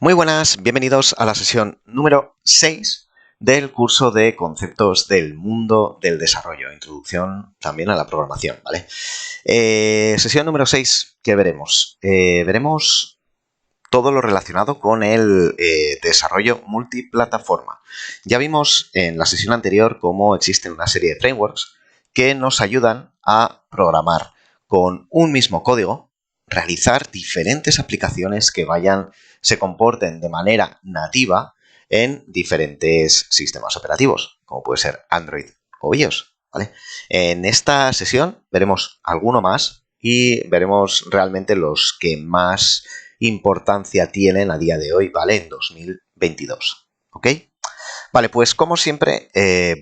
Muy buenas, bienvenidos a la sesión número 6 del curso de conceptos del mundo del desarrollo, introducción también a la programación, ¿vale? Sesión número 6, ¿qué veremos? Veremos todo lo relacionado con el desarrollo multiplataforma. Ya vimos en la sesión anterior cómo existen una serie de frameworks que nos ayudan a programar con un mismo código, realizar diferentes aplicaciones que se comporten de manera nativa en diferentes sistemas operativos, como puede ser Android o iOS, ¿vale? En esta sesión veremos alguno más y veremos realmente los que más importancia tienen a día de hoy, ¿vale? En 2022, ¿ok? Vale, pues como siempre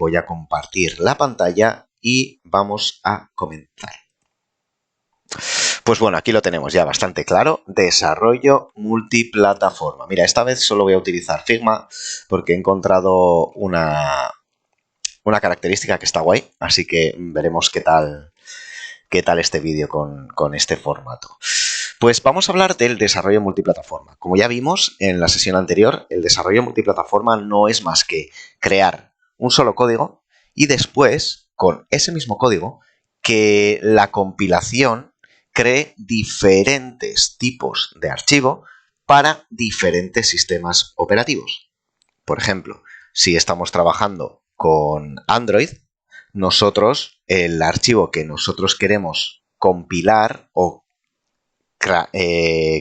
voy a compartir la pantalla y vamos a comenzar. Pues bueno, aquí lo tenemos ya bastante claro, desarrollo multiplataforma. Mira, esta vez solo voy a utilizar Figma porque he encontrado una característica que está guay, así que veremos qué tal este vídeo con este formato. Pues vamos a hablar del desarrollo multiplataforma. Como ya vimos en la sesión anterior, el desarrollo multiplataforma no es más que crear un solo código y después, con ese mismo código, que la compilación cree diferentes tipos de archivo para diferentes sistemas operativos. Por ejemplo, si estamos trabajando con Android, nosotros, el archivo que nosotros queremos compilar o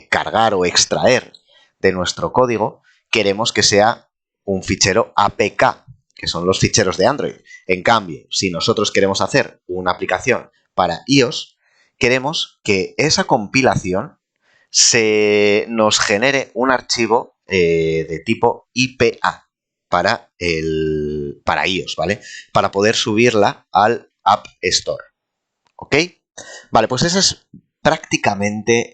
cargar o extraer de nuestro código, queremos que sea un fichero APK, que son los ficheros de Android. En cambio, si nosotros queremos hacer una aplicación para iOS, queremos que esa compilación nos genere un archivo de tipo IPA para iOS, ¿vale? Para poder subirla al App Store, ¿ok? Vale, pues esa es prácticamente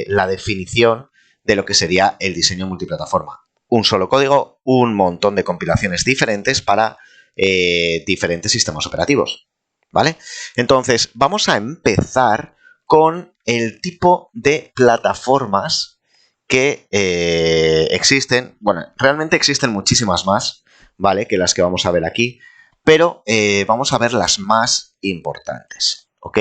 la definición de lo que sería el diseño multiplataforma. Un solo código, un montón de compilaciones diferentes para diferentes sistemas operativos, ¿vale? Entonces, vamos a empezar con el tipo de plataformas que existen. Bueno, realmente existen muchísimas más, ¿vale? Que las que vamos a ver aquí, pero vamos a ver las más importantes, ¿ok?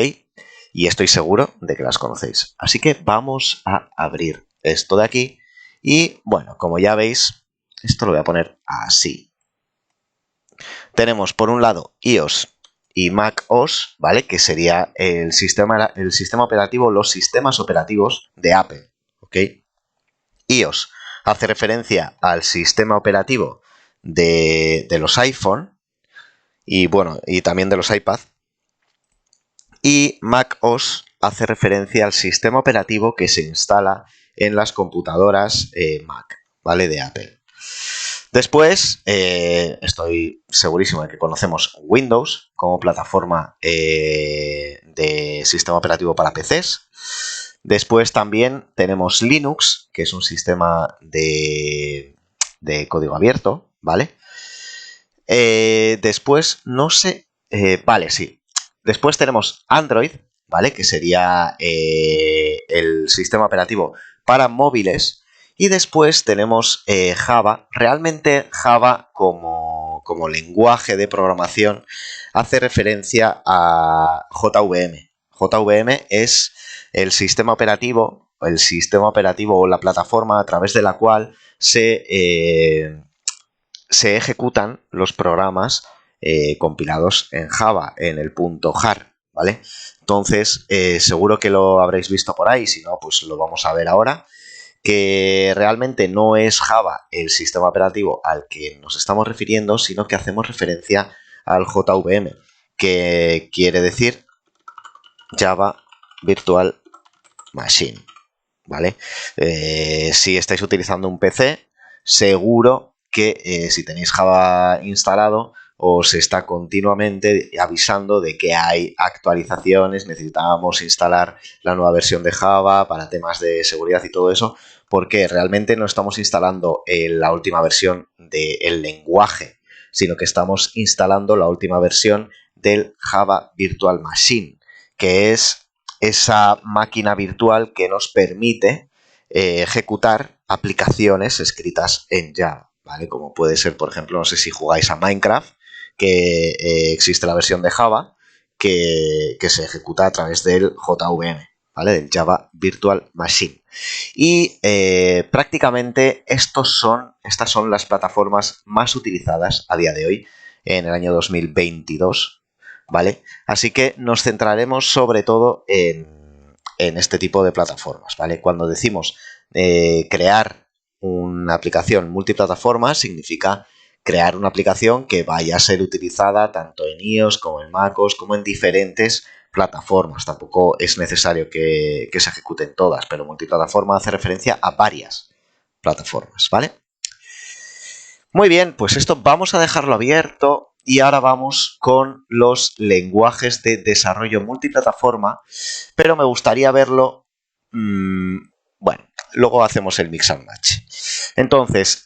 Y estoy seguro de que las conocéis. Así que vamos a abrir esto de aquí y, bueno, como ya veis, esto lo voy a poner así. Tenemos por un lado iOS y macOS, ¿vale? Que sería el sistema operativo, los sistemas operativos de Apple, ¿ok? iOS hace referencia al sistema operativo de los iPhone y, bueno, y también de los iPad. Y macOS hace referencia al sistema operativo que se instala en las computadoras Mac, ¿vale? De Apple. Después, estoy segurísimo de que conocemos Windows como plataforma de sistema operativo para PCs. Después también tenemos Linux, que es un sistema de código abierto, ¿vale? Después, no sé... vale, sí. Después tenemos Android, ¿vale? Que sería el sistema operativo para móviles. Y después tenemos Java. Realmente Java como lenguaje de programación hace referencia a JVM. JVM es el sistema operativo o la plataforma a través de la cual se ejecutan los programas compilados en Java, en el .jar, ¿vale? Entonces, seguro que lo habréis visto por ahí, si no, pues lo vamos a ver ahora, que realmente no es Java el sistema operativo al que nos estamos refiriendo, sino que hacemos referencia al JVM, que quiere decir Java Virtual Machine, ¿vale? Si estáis utilizando un PC, seguro que si tenéis Java instalado os está continuamente avisando de que hay actualizaciones, necesitamos instalar la nueva versión de Java para temas de seguridad y todo eso, porque realmente no estamos instalando la última versión del lenguaje, sino que estamos instalando la última versión del Java Virtual Machine, que es esa máquina virtual que nos permite ejecutar aplicaciones escritas en Java, ¿vale? Como puede ser, por ejemplo, no sé si jugáis a Minecraft, que existe la versión de Java que se ejecuta a través del JVM, ¿vale? Del Java Virtual Machine. Y prácticamente estas son las plataformas más utilizadas a día de hoy en el año 2022, ¿vale? Así que nos centraremos sobre todo en este tipo de plataformas, ¿vale? Cuando decimos crear una aplicación multiplataforma, significa crear una aplicación que vaya a ser utilizada tanto en iOS como en macOS, como en diferentes plataformas. Tampoco es necesario que se ejecuten todas, pero multiplataforma hace referencia a varias plataformas, ¿vale? Muy bien, pues esto vamos a dejarlo abierto y ahora vamos con los lenguajes de desarrollo multiplataforma, pero me gustaría verlo, bueno, luego hacemos el mix and match. Entonces,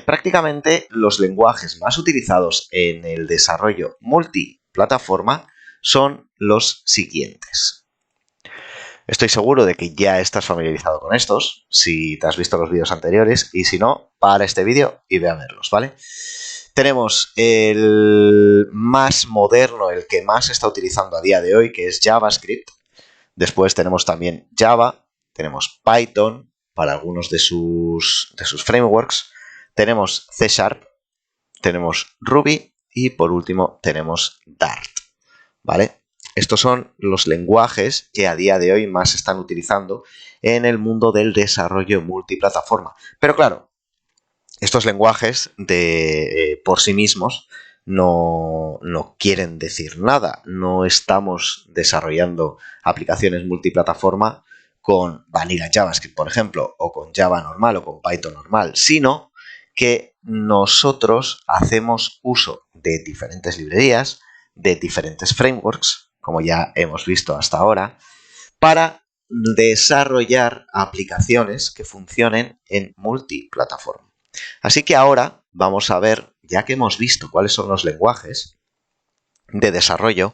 prácticamente los lenguajes más utilizados en el desarrollo multiplataforma son los siguientes. Estoy seguro de que ya estás familiarizado con estos, si te has visto los vídeos anteriores, y si no, para este vídeo y ve a verlos, ¿vale? Tenemos el más moderno, el que más se está utilizando a día de hoy, que es JavaScript. Después tenemos también Java, tenemos Python para algunos de sus frameworks, tenemos C#, tenemos Ruby y por último tenemos Dart, ¿vale? Estos son los lenguajes que a día de hoy más se están utilizando en el mundo del desarrollo multiplataforma. Pero claro, estos lenguajes por sí mismos no quieren decir nada. No estamos desarrollando aplicaciones multiplataforma con Vanilla JavaScript, por ejemplo, o con Java normal o con Python normal, sino que nosotros hacemos uso de diferentes librerías, de diferentes frameworks, como ya hemos visto hasta ahora, para desarrollar aplicaciones que funcionen en multiplataforma. Así que ahora vamos a ver, ya que hemos visto cuáles son los lenguajes de desarrollo,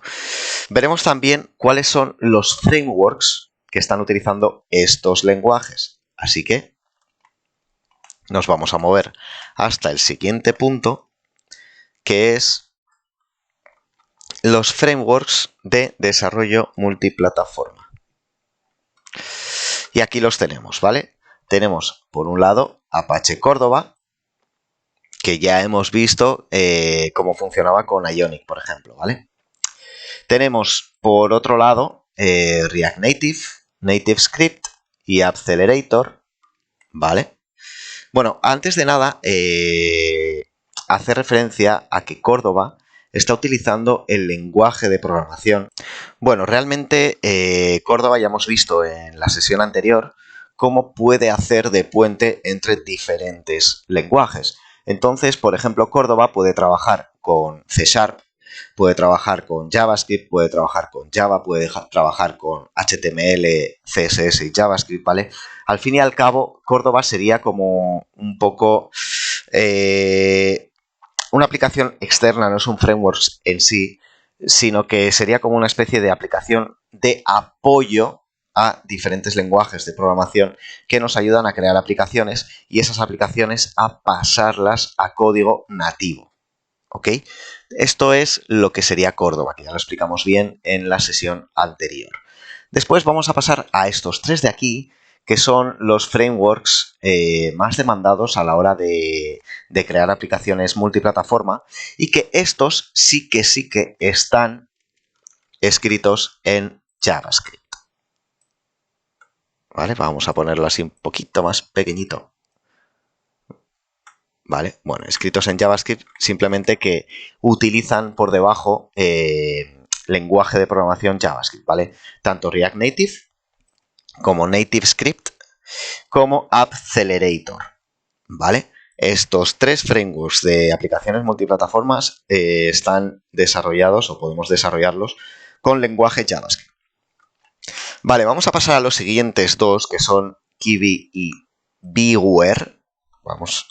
veremos también cuáles son los frameworks que están utilizando estos lenguajes. Así que nos vamos a mover hasta el siguiente punto, que es los frameworks de desarrollo multiplataforma. Y aquí los tenemos, ¿vale? Tenemos, por un lado, Apache Cordova, que ya hemos visto cómo funcionaba con Ionic, por ejemplo, ¿vale? Tenemos, por otro lado, React Native, NativeScript y Accelerator, ¿vale? Bueno, antes de nada, hace referencia a que Cordova está utilizando el lenguaje de programación. Bueno, realmente Cordova ya hemos visto en la sesión anterior cómo puede hacer de puente entre diferentes lenguajes. Entonces, por ejemplo, Cordova puede trabajar con C#, puede trabajar con JavaScript, puede trabajar con Java, puede trabajar con HTML, CSS y JavaScript, ¿vale? Al fin y al cabo, Cordova sería como un poco una aplicación externa, no es un framework en sí, sino que sería como una especie de aplicación de apoyo a diferentes lenguajes de programación que nos ayudan a crear aplicaciones y esas aplicaciones a pasarlas a código nativo, ¿ok? Esto es lo que sería Cordova, que ya lo explicamos bien en la sesión anterior. Después vamos a pasar a estos tres de aquí, que son los frameworks más demandados a la hora de crear aplicaciones multiplataforma y que estos sí que están escritos en JavaScript. ¿Vale? Vamos a ponerlo así un poquito más pequeñito. ¿Vale? Bueno, escritos en JavaScript, simplemente que utilizan por debajo lenguaje de programación JavaScript, ¿vale? Tanto React Native como NativeScript como Accelerator, ¿vale? Estos tres frameworks de aplicaciones multiplataformas están desarrollados o podemos desarrollarlos con lenguaje JavaScript. Vale, vamos a pasar a los siguientes dos, que son Kiwi y Beware. Vamos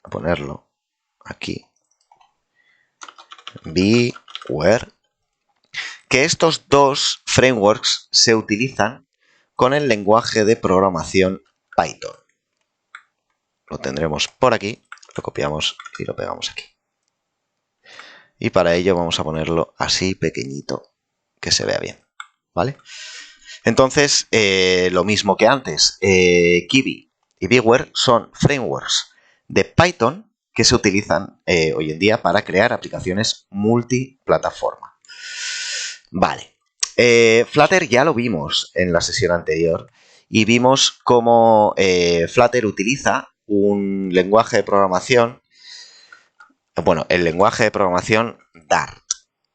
a ponerlo aquí. Beware. Que estos dos frameworks se utilizan con el lenguaje de programación Python. lo tendremos por aquí, lo copiamos y lo pegamos aquí. Y para ello vamos a ponerlo así pequeñito, que se vea bien, ¿vale? Entonces, lo mismo que antes, Kivy y Beeware son frameworks de Python que se utilizan hoy en día para crear aplicaciones multiplataforma. Vale, Flutter ya lo vimos en la sesión anterior y vimos cómo Flutter utiliza un lenguaje de programación, bueno, el lenguaje de programación Dart.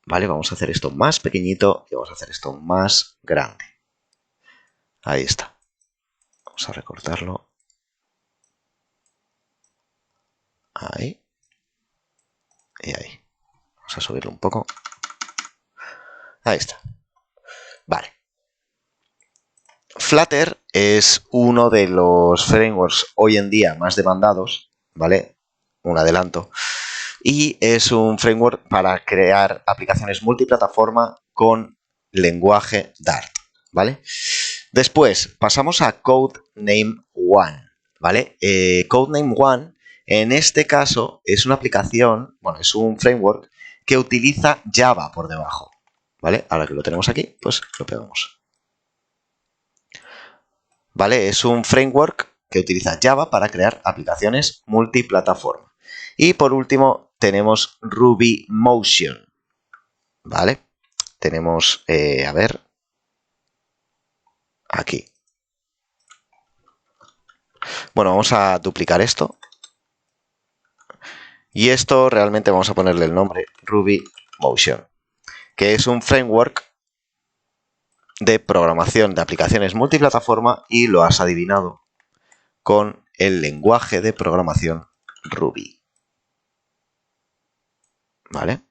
Vale, vamos a hacer esto más pequeñito y vamos a hacer esto más grande. Ahí está. Vamos a recortarlo. Ahí. Y ahí. Vamos a subirlo un poco. Ahí está. Vale. Flutter es uno de los frameworks hoy en día más demandados, ¿vale? Un adelanto. Y es un framework para crear aplicaciones multiplataforma con lenguaje Dart, ¿vale? Después pasamos a Codename One, ¿vale? Codename One, en este caso, es una aplicación, bueno, es un framework que utiliza Java por debajo, ¿vale? Ahora que lo tenemos aquí, pues lo pegamos. ¿Vale? Es un framework que utiliza Java para crear aplicaciones multiplataforma. Y por último tenemos Ruby Motion, ¿vale? Tenemos, a ver, aquí. Bueno, vamos a duplicar esto. Y esto realmente vamos a ponerle el nombre Ruby Motion, que es un framework de programación de aplicaciones multiplataforma y lo has adivinado con el lenguaje de programación Ruby. ¿Vale?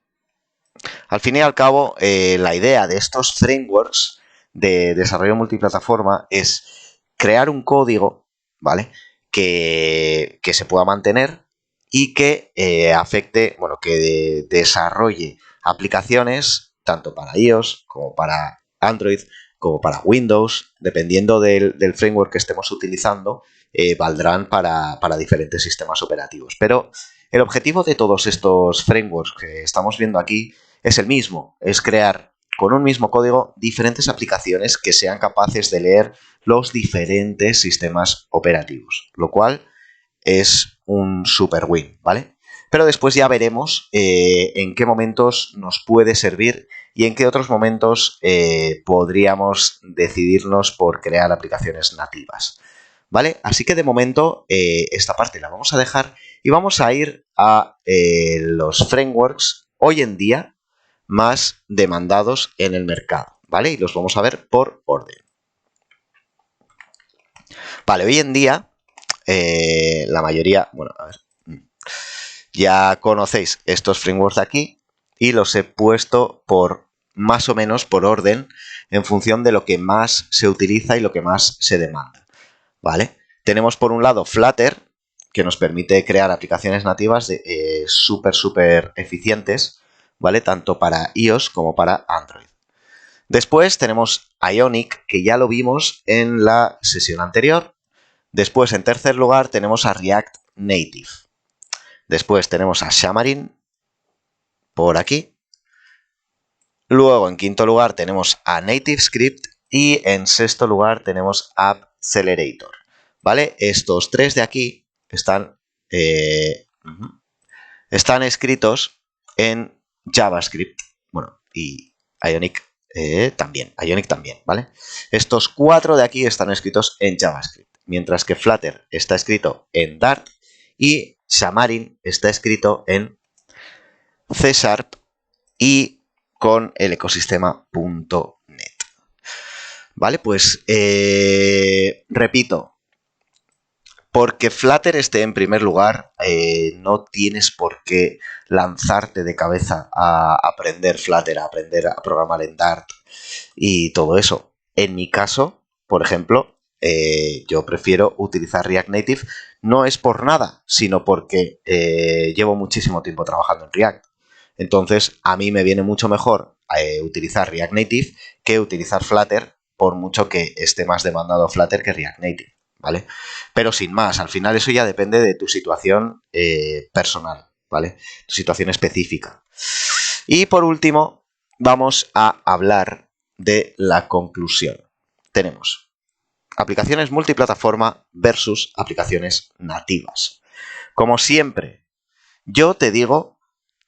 Al fin y al cabo, la idea de estos frameworks de desarrollo multiplataforma es crear un código, ¿vale? Que se pueda mantener y que afecte, bueno, que desarrolle aplicaciones tanto para iOS como para Android, como para Windows, dependiendo del framework que estemos utilizando, valdrán para diferentes sistemas operativos. Pero el objetivo de todos estos frameworks que estamos viendo aquí es el mismo, es crear con un mismo código diferentes aplicaciones que sean capaces de leer los diferentes sistemas operativos, lo cual es un super win, ¿vale? Pero después ya veremos en qué momentos nos puede servir y en qué otros momentos podríamos decidirnos por crear aplicaciones nativas, ¿vale? Así que de momento esta parte la vamos a dejar y vamos a ir a los frameworks hoy en día más demandados en el mercado, ¿vale? Y los vamos a ver por orden. Vale, hoy en día la mayoría, bueno, a ver, ya conocéis estos frameworks de aquí y los he puesto por más o menos por orden en función de lo que más se utiliza y lo que más se demanda, ¿vale? Tenemos por un lado Flutter, que nos permite crear aplicaciones nativas súper eficientes, ¿vale? Tanto para iOS como para Android. Después tenemos Ionic, que ya lo vimos en la sesión anterior. Después, en tercer lugar, tenemos a React Native. Después tenemos a Xamarin, por aquí. Luego, en quinto lugar, tenemos a NativeScript. Y en sexto lugar, tenemos AppCelerator. ¿Vale? Estos tres de aquí están escritos en JavaScript. Bueno, y Ionic también, ¿vale? Estos cuatro de aquí están escritos en JavaScript, mientras que Flutter está escrito en Dart y Xamarin está escrito en C# y con el ecosistema .NET. Vale, pues repito, porque Flutter esté en primer lugar, no tienes por qué lanzarte de cabeza a aprender Flutter, a aprender a programar en Dart y todo eso. En mi caso, por ejemplo, yo prefiero utilizar React Native, no es por nada, sino porque llevo muchísimo tiempo trabajando en React. Entonces, a mí me viene mucho mejor utilizar React Native que utilizar Flutter, por mucho que esté más demandado Flutter que React Native, ¿vale? Pero sin más, al final eso ya depende de tu situación personal, ¿vale? Tu situación específica. Y por último, vamos a hablar de la conclusión. Tenemos aplicaciones multiplataforma versus aplicaciones nativas. Como siempre, yo te digo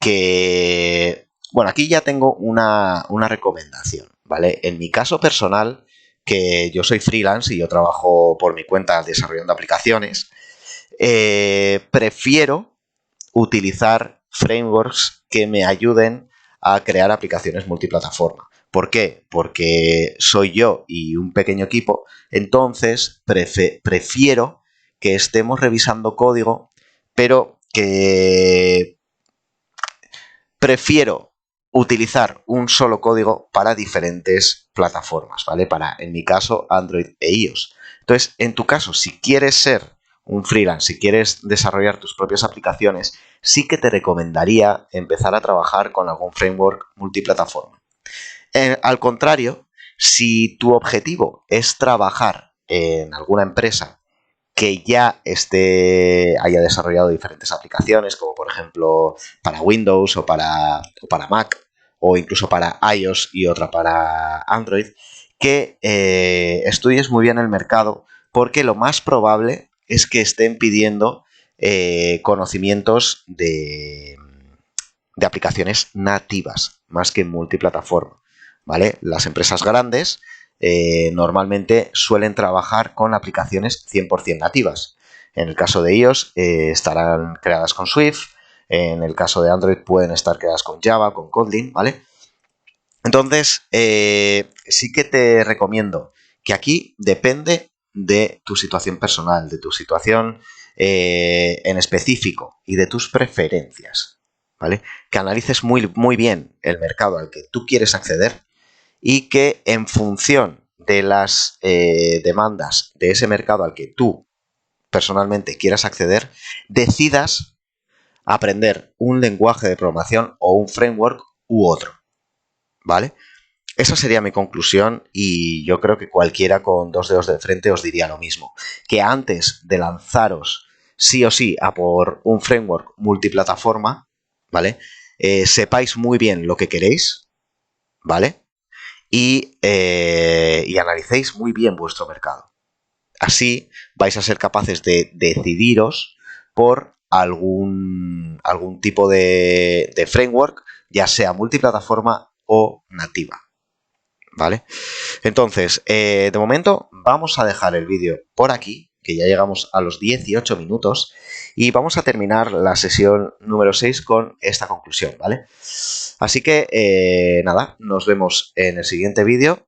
que, bueno, aquí ya tengo una recomendación, ¿vale? En mi caso personal, que yo soy freelance y yo trabajo por mi cuenta desarrollando aplicaciones, prefiero utilizar frameworks que me ayuden a crear aplicaciones multiplataforma. ¿Por qué? Porque soy yo y un pequeño equipo, entonces prefiero que estemos revisando código, pero que prefiero utilizar un solo código para diferentes plataformas, ¿vale? Para, en mi caso, Android e iOS. Entonces, en tu caso, si quieres ser un freelance, si quieres desarrollar tus propias aplicaciones, sí que te recomendaría empezar a trabajar con algún framework multiplataforma. Al contrario, si tu objetivo es trabajar en alguna empresa que ya haya desarrollado diferentes aplicaciones, como por ejemplo para Windows o para Mac, o incluso para iOS y otra para Android, que estudies muy bien el mercado, porque lo más probable es que estén pidiendo conocimientos de aplicaciones nativas, más que multiplataforma, ¿vale? Las empresas grandes normalmente suelen trabajar con aplicaciones 100% nativas. En el caso de iOS estarán creadas con Swift, en el caso de Android pueden estar creadas con Java, con Kotlin, ¿vale? Entonces, sí que te recomiendo que aquí depende de tu situación personal, de tu situación en específico y de tus preferencias, ¿vale? Que analices muy bien el mercado al que tú quieres acceder y que en función de las demandas de ese mercado al que tú personalmente quieras acceder, decidas aprender un lenguaje de programación o un framework u otro, ¿vale? Esa sería mi conclusión y yo creo que cualquiera con dos dedos de frente os diría lo mismo, que antes de lanzaros sí o sí a por un framework multiplataforma, ¿vale? Sepáis muy bien lo que queréis, ¿vale? Y analicéis muy bien vuestro mercado. Así vais a ser capaces de decidiros por algún tipo de framework, ya sea multiplataforma o nativa, ¿vale? Entonces, de momento vamos a dejar el vídeo por aquí, que ya llegamos a los 18 minutos, y vamos a terminar la sesión número 6 con esta conclusión, ¿vale? Así que, nada, nos vemos en el siguiente vídeo